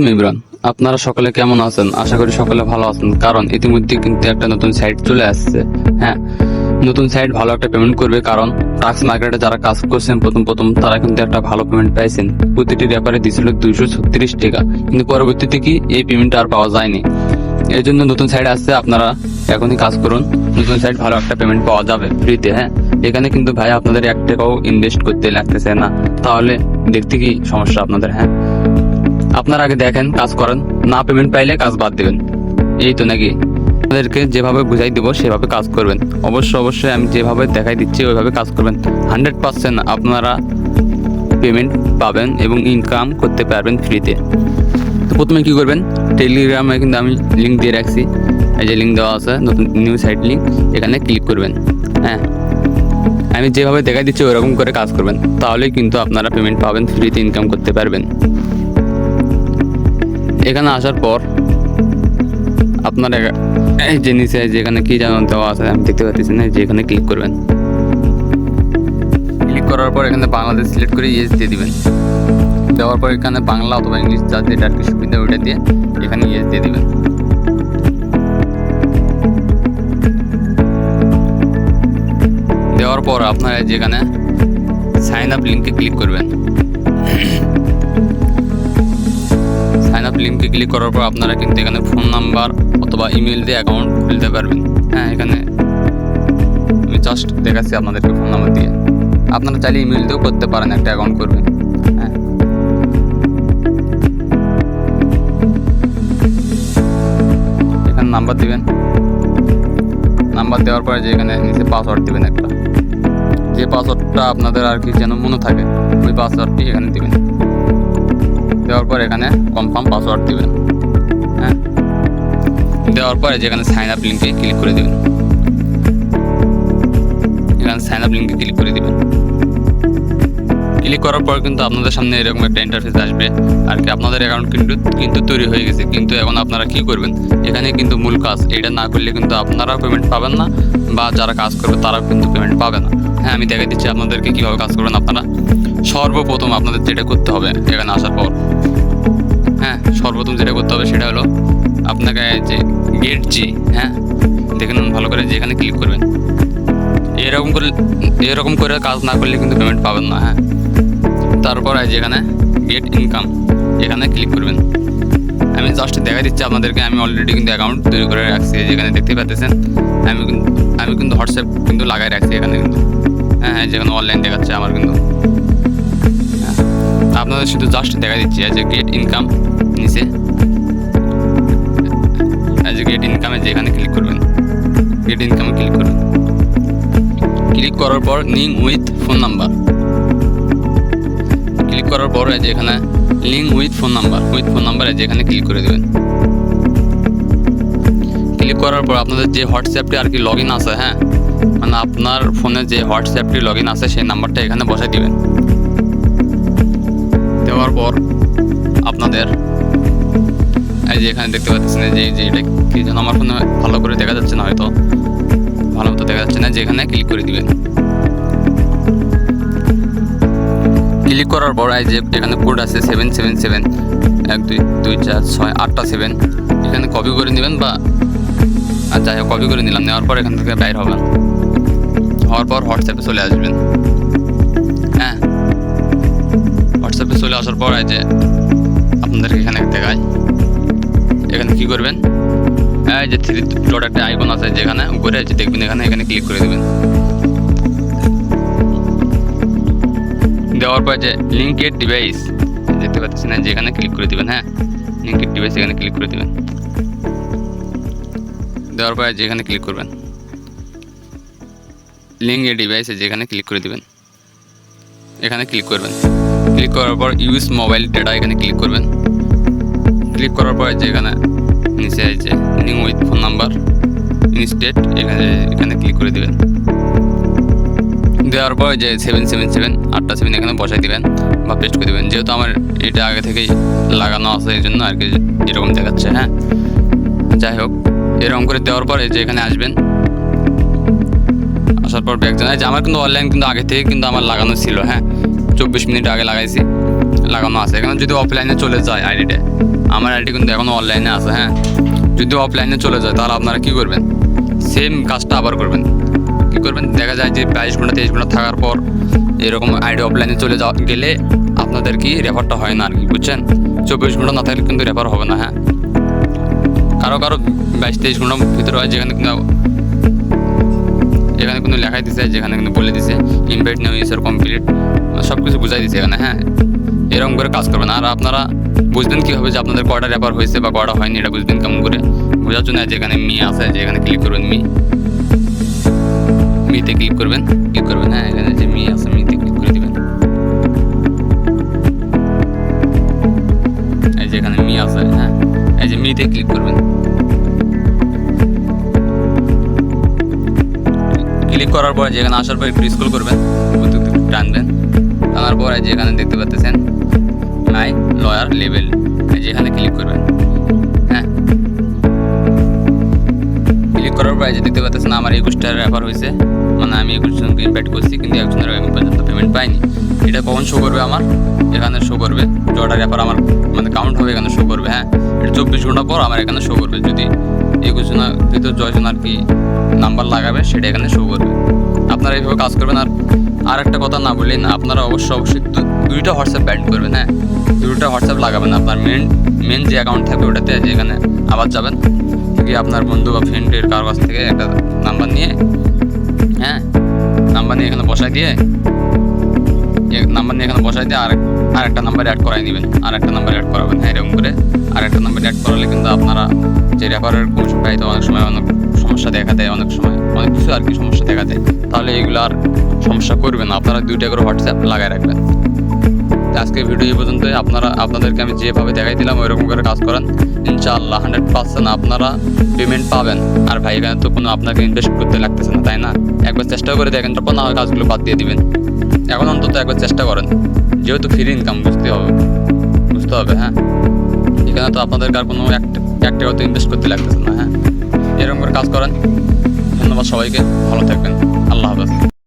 ইমরান, আপনারা সকলে কেমন আছেন? আশা করি সকলে ভালো আছেন, কারণ ইতিমধ্যে কিন্তু একটা নতুন সাইট চলে আসছে। হ্যাঁ, নতুন সাইট ভালো একটা পেমেন্ট করবে, কারণ টাক্স মার্কেটে যারা কাজ করছেন প্রথম তারা কিন্তু একটা ভালো পেমেন্ট পাইছেন। প্রতিটি রেফারে দিয়েছিল 236 টাকা, কিন্তু পরবর্তীতে কি এই পেমেন্ট আর পাওয়া যায়নি। এই জন্য নতুন সাইট আসছে, আপনারা এখনই কাজ করুন। নতুন সাইট ভালো একটা পেমেন্ট পাওয়া যাবে ফ্রিতে। হ্যাঁ, এখানে কিন্তু ভাই আপনাদের 1 টাকাও ইনভেস্ট করতে লাগতেছে না, তাহলে দেখতে কি সমস্যা আপনাদের? হ্যাঁ, আপনার আগে দেখেন, কাজ করেন, না পেমেন্ট পাইলে কাজ বাদ দিবেন, এই তো নাকি? আপনাদেরকে যেভাবে বুঝাই দিব সেভাবে কাজ করবেন। অবশ্যই আমি যেভাবে দেখাই দিচ্ছি ওইভাবে কাজ করবেন। 100% আপনারা পেমেন্ট পাবেন এবং ইনকাম করতে পারবেন ফ্রিতে। তো প্রথমে কি করবেন, টেলিগ্রামে কিন্তু আমি লিঙ্ক দিয়ে রাখছি, এই যে লিঙ্ক দেওয়া আছে, নতুন নিউ সাইট লিঙ্ক, এখানে ক্লিক করবেন। হ্যাঁ, আমি যেভাবে দেখাই দিচ্ছি ওইরকম করে কাজ করবেন, তাহলেই কিন্তু আপনারা পেমেন্ট পাবেন, ফ্রিতে ইনকাম করতে পারবেন। এখানে আসার পর আপনার এই যে নিচে যেখানে কি যেন দেওয়া আছে, আমি দেখতে পাচ্ছি না, যে এখানে ক্লিক করবেন। ক্লিক করার পর এখানে বাংলাদেশ সিলেক্ট করে ইয়েস দিয়ে দিবেন। দেওয়ার পর এখানে বাংলা অথবা ইংলিশ যা যেটা আর কি সুবিধা ওইটা দিয়ে এখানে ইয়েস দিয়ে দিবেন। দেওয়ার পর আপনারা যেখানে সাইন আপ লিঙ্কে ক্লিক করবেন। সাইন আপ লিঙ্কে ক্লিক করার পর আপনারা কিন্তু এখানে ফোন নাম্বার অথবা ইমেল দিয়ে অ্যাকাউন্ট খুলতে পারবেন। হ্যাঁ, এখানে আমি জাস্ট দেখাচ্ছি আপনাদেরকে ফোন নাম্বার দিয়ে। আপনারা চাইলে ইমেল দিয়েও করতে পারেন, একটা অ্যাকাউন্ট করবেন। হ্যাঁ, এখানে নাম্বার দিবেন। নাম্বার দেওয়ার পরে যে এখানে নিচে পাসওয়ার্ড দিবেন একটা, যে পাসওয়ার্ডটা আপনাদের আর কি যেন মনে থাকে, ওই পাসওয়ার্ডটি এখানে দিবেন। দেওয়ার পর এখানে কনফার্ম পাসওয়ার্ড দিবেন। হ্যাঁ, দেওয়ার পরে যেখানে সাইন আপ লিঙ্কে ক্লিক করে দেবেন। এখানে সাইন আপ লিঙ্কে ক্লিক করে দিবেন। ক্লিক করার পর কিন্তু আপনাদের সামনে এরকম একটা ইন্টারফেস আসবে আর কি। আপনাদের অ্যাকাউন্ট কিন্তু তৈরি হয়ে গেছে, কিন্তু এখন আপনারা কি করবেন, এখানে কিন্তু মূল কাজ এটা না করলে কিন্তু আপনারাও পেমেন্ট পাবেন না, বা যারা কাজ করবে তারাও কিন্তু পেমেন্ট পাবে না। হ্যাঁ, আমি দেখাই দিচ্ছি আপনাদেরকে কীভাবে কাজ করবেন আপনারা। সর্বপ্রথম আপনাদের যেটা করতে হবে এখানে আসার পর, হ্যাঁ, সর্বপ্রথম যেটা করতে হবে সেটা হলো আপনাকে যে গেট জি, হ্যাঁ দেখুন ভালো করে, যেখানে ক্লিক করবেন। এরকম করে কাজ না করলে কিন্তু পেমেন্ট পাবেন না। হ্যাঁ, তারপর যেখানে গেট ইনকাম এখানে ক্লিক করবেন। আমি জাস্ট দেখা দিচ্ছি আপনাদেরকে, আমি অলরেডি কিন্তু অ্যাকাউন্ট তৈরি করে রাখছি, যেখানে দেখতে পাচ্ছেন আমি কিন্তু হোয়াটসঅ্যাপ কিন্তু লাগাই রাখছি এখানে কিন্তু। হ্যাঁ, যেখানে অনলাইন দেখাচ্ছে আমার কিন্তু। আপনাদের শুধু জাস্ট দেখা দিচ্ছি যে গেট ইনকাম নিচে, যে গেট ইনকামে যেখানে ক্লিক করবেন, গেট ইনকামে ক্লিক করবেন। ক্লিক করার পর link with phone number click করার পর যেখানে লিঙ্ক উইথ ফোন নাম্বার যেখানে ক্লিক করে দেবেন। ক্লিক করার পর আপনাদের যে হোয়াটসঅ্যাপটি আর কি লগ ইন আছে, হ্যাঁ মানে আপনার ফোনে যে হোয়াটসঅ্যাপটি লগ ইন আছে সেই নাম্বারটা এখানে বসাই দিবেন। দেওয়ার পর আপনাদের এই যে এখানে দেখতে পাচ্ছেন যে এটা কি যেন আমার ফোনে ভালো করে দেখা যাচ্ছে না, হয়তো ভালো মতো দেখা যাচ্ছে না, যেখানে ক্লিক করে দিবেন। ক্লিক করার পর এই যে এখানে কোড আছে 777 1 2 2 4 6 8টা 7, এখানে কপি করে নেবেন, বা যাই হোক কপি করে নিলাম। নেওয়ার পর এখান থেকে বাইর হবেন, হওয়ার পর হোয়াটসঅ্যাপে চলে আসবেন। হ্যাঁ, হোয়াটসঅ্যাপে চলে আসার পর এই যে আপনাদেরকে এখানে দেখায়, এখানে কি করবেন, এই যে 3 ডট একটা আইকন আছে যেখানে উপরে যে দেখবেন, এখানে ক্লিক করে দেবেন। দেওয়ার পর যে লিঙ্কেড ডিভাইস দেখতে পাচ্ছেন, যেখানে ক্লিক করে দেবেন। হ্যাঁ, লিঙ্কেড ডিভাইস এখানে ক্লিক করে দেবেন। দেওয়ার পর যেখানে ক্লিক করবেন, লিঙ্কেড ডিভাইসে যেখানে ক্লিক করে দেবেন, এখানে ক্লিক করবেন। ক্লিক করার পর ইউজ মোবাইল ডেটা এখানে ক্লিক করবেন। ক্লিক করার পর যেখানে নিচে আছে link with phone number instead এখানে ক্লিক করে দেবেন। দেওয়ার পর যে 777 8টা 7 এখানে বসাই দিবেন বা পেস্ট করে দেবেন। যেহেতু আমার এটা আগে থেকেই লাগানো আছে এই জন্য আর কি এরকম দেখাচ্ছে। হ্যাঁ, যাই হোক এরকম করে দেওয়ার পর যে এখানে আসবেন, আসার পর ব্যাক জানাই যে আমার কিন্তু অনলাইন কিন্তু আগে থেকে কিন্তু আমার লাগানো ছিল। হ্যাঁ, 24 মিনিট আগে লাগাইছি, লাগানো আছে। এখানে যদি অফলাইনে চলে যায় আইডিটা, আমার আইডি কিন্তু এখনো অনলাইনে আছে। হ্যাঁ, যদি অফলাইনে চলে যায় তাহলে আপনারা কি করবেন, সেম কাজটা আবার করবেন। কি করবেন, দেখা যায় যে 22 ঘন্টা 23 ঘন্টা থাকার পর এরকম আইডি অফলাইনে চলে গেলে আপনাদের কি রেফারটা হয় না আর কি, বুঝছেন। 24 ঘন্টা না থাকলে কিন্তু রেফার হবে না। হ্যাঁ, কারো 22-23 ঘন্টার ভিতরে হয়, যেখানে কিন্তু লেখাই দিছে, যেখানে কিন্তু বলে দিছে ইনভাইট নিউ ইউজার কমপ্লিট, সব কিছু বুঝাই দিছে এখানে। হ্যাঁ, এরকম করে কাজ করবেন। আর আপনারা বুঝবেন কীভাবে যে আপনাদের কয়টা রেফার হয়েছে বা কয়টা হয়নি, এটা বুঝবেন কেমন করে। বোঝার জন্য যেখানে মি আছে, যেখানে ক্লিক করবেন মিতে ক্লিক করবেন। হ্যাঁ, এখানে যে মি আছে মিতে ক্লিক করে দিবেন। এই যেখানে মি আছে, হ্যাঁ, এই যে মিতে ক্লিক করবেন। ক্লিক করার পরে যেখানে আসার পর একটু স্ক্রল করবেন, টানবেন। টানার পরে যেখানে দেখতে পাচ্ছেন মাই লয়ার লেভেল, যেখানে ক্লিক করবেন। হ্যাঁ, ক্লিক করার পরে যে দেখতে পাচ্ছেন আমার 21টা রেফার হয়েছে, মানে আমি 21 জনকে ইনভাইট করছি, কিন্তু একজনের এখন পর্যন্ত পেমেন্ট পাইনি। এটা কখন শো করবে, আমার এখানে শো করবে। যটা রেফার আমার মানে কাউন্ট হবে এখানে শো করবে। হ্যাঁ, এটা 24 ঘন্টা পর আমার এখানে শো করবে। যদি 21 জনের ভিতর 6 জন আর কি নাম্বার লাগাবে, সেটা এখানে শো করবে। আপনারা এইভাবে কাজ করবেন। আর একটা কথা না বললেই না, আপনারা অবশ্যই 2টা হোয়াটসঅ্যাপ ব্যান্ড করবেন। হ্যাঁ, 2টা হোয়াটসঅ্যাপ লাগাবেন। আপনার মেন যে অ্যাকাউন্ট থাকবে ওটাতে, যেখানে আবার যাবেন কি আপনার বন্ধু বা ফ্রেন্ডের কারো কাছ থেকে একটা নাম্বার নিয়ে, হ্যাঁ, নাম্বার নিয়ে এখানে বসাই দিয়ে আরেকটা নাম্বার অ্যাড করাই নেবেন, আরেকটা নাম্বার অ্যাড করাবেন। হ্যাঁ, এরকম করে আরেকটা নাম্বার অ্যাড করালে কিন্তু আপনারা যে রেফারের কমিশন পাইতে অনেক সময় অনেক সমস্যা দেখা দেয়, অনেক সময় অনেক কিছু আর কি সমস্যা দেখা দেয়। তাহলে এগুলো আর সমস্যা করবে না, আপনারা 2টা করে হোয়াটসঅ্যাপ লাগাই রাখবেন। আজকের ভিডিও এই পর্যন্তই। আপনাদেরকে আমি যেভাবে দেখাই দিলাম ওইরকম করে কাজ করেন, ইনশাআল্লাহ 100% আপনারা পেমেন্ট পাবেন। আর ভাই, এখানে তো কোনো আপনাকে ইনভেস্ট করতে লাগতেছে না, তাই না? একবার চেষ্টা করে দেখেন, তারপর না হয় কাজগুলো বাদ দিয়ে দিবেন। এখন অন্তত একবার চেষ্টা করেন, যেহেতু ফ্রি ইনকাম বুঝতে হবে। হ্যাঁ, এখানে তো আপনাদের আর কোনো এক টাকাও তো ইনভেস্ট করতে লাগতেছে না। হ্যাঁ, এরকম করে কাজ করেন। ধন্যবাদ সবাইকে, ভালো থাকবেন, আল্লাহ হাফেজ।